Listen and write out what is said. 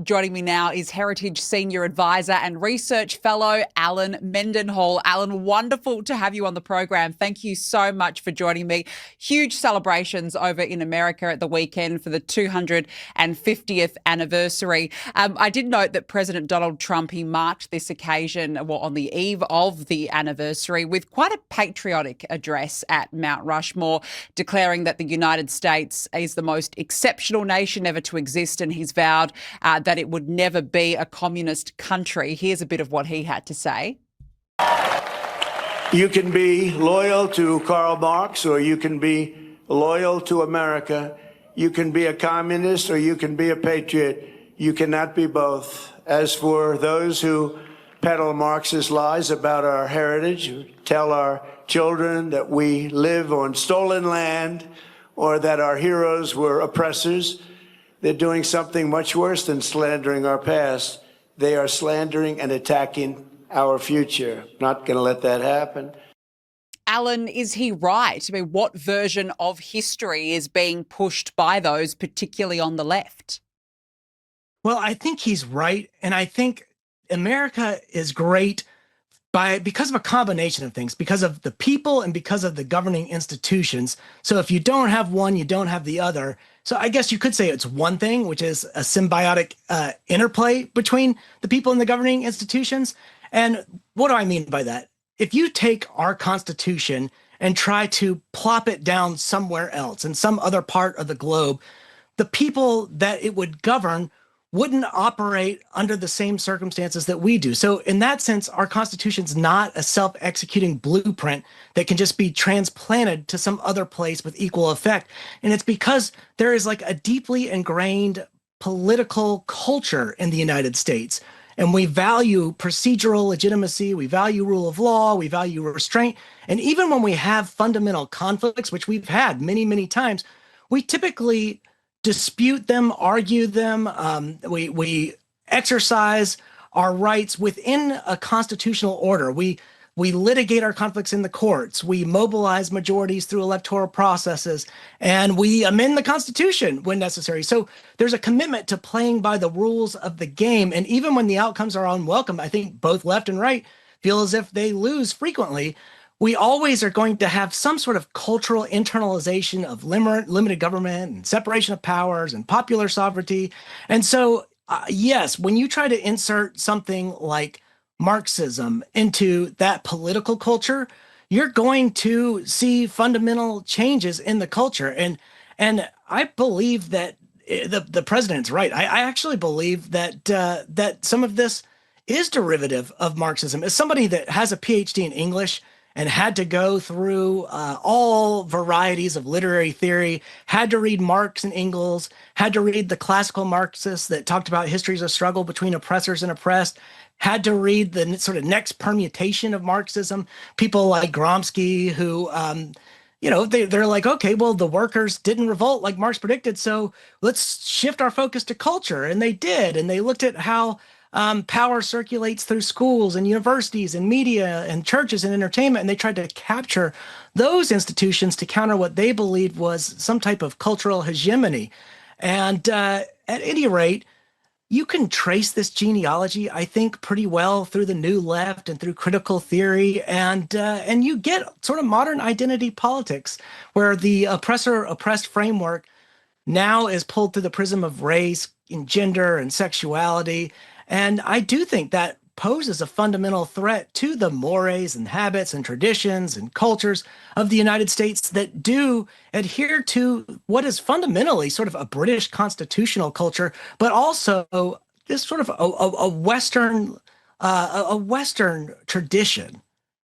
Joining me now is Heritage Senior Advisor and Research Fellow Alan Mendenhall. Alan, wonderful to have you on the program. Thank you so much for joining me. Huge celebrations over in America at the weekend for the 250th anniversary. I did note that President Donald Trump, he marked this occasion on the eve of the anniversary with quite a patriotic address at Mount Rushmore, declaring that the United States is the most exceptional nation ever to exist, and he's vowed that it would never be a communist country. Here's a bit of what he had to say. You can be loyal to Karl Marx, or you can be loyal to America. You can be a communist, or you can be a patriot. You cannot be both. As for those who peddle Marxist lies about our heritage, who tell our children that we live on stolen land or that our heroes were oppressors, they're doing something much worse than slandering our past. They are slandering and attacking our future. Not going to let that happen. Alan, is he right? I mean, what version of history is being pushed by those, particularly on the left? Well, I think he's right. And I think America is great because of a combination of things, because of the people and because of the governing institutions. So if you don't have one, you don't have the other. So I guess you could say it's one thing, which is a symbiotic interplay between the people and the governing institutions. And what do I mean by that? If you take our Constitution and try to plop it down somewhere else in some other part of the globe, the people that it would govern wouldn't operate under the same circumstances that we do. So in that sense, our Constitution's not a self-executing blueprint that can just be transplanted to some other place with equal effect. And it's because there is like a deeply ingrained political culture in the United States. And we value procedural legitimacy, we value rule of law, we value restraint. And even when we have fundamental conflicts, which we've had many, many times, we typically dispute them, argue them. We exercise our rights within a constitutional order. We litigate our conflicts in the courts. We mobilize majorities through electoral processes, and we amend the Constitution when necessary. So there's a commitment to playing by the rules of the game. And even when the outcomes are unwelcome, I think both left and right feel as if they lose frequently. We always are going to have some sort of cultural internalization of limited government and separation of powers and popular sovereignty. And so, yes, when you try to insert something like Marxism into that political culture, you're going to see fundamental changes in the culture. And I believe that the president's right. I actually believe that that some of this is derivative of Marxism. As somebody that has a PhD in English and had to go through all varieties of literary theory, had to read Marx and Engels, had to read the classical Marxists that talked about histories of struggle between oppressors and oppressed, had to read the sort of next permutation of Marxism, people like Gramsci who, they're like, okay, well, the workers didn't revolt like Marx predicted, so let's shift our focus to culture. And they did, and they looked at how power circulates through schools and universities and media and churches and entertainment, and they tried to capture those institutions to counter what they believed was some type of cultural hegemony. And at any rate, you can trace this genealogy, I think, pretty well through the New Left and through critical theory, and you get sort of modern identity politics, where the oppressor-oppressed framework now is pulled through the prism of race and gender and sexuality. And I do think that poses a fundamental threat to the mores and habits and traditions and cultures of the United States that do adhere to what is fundamentally sort of a British constitutional culture, but also this sort of a Western tradition.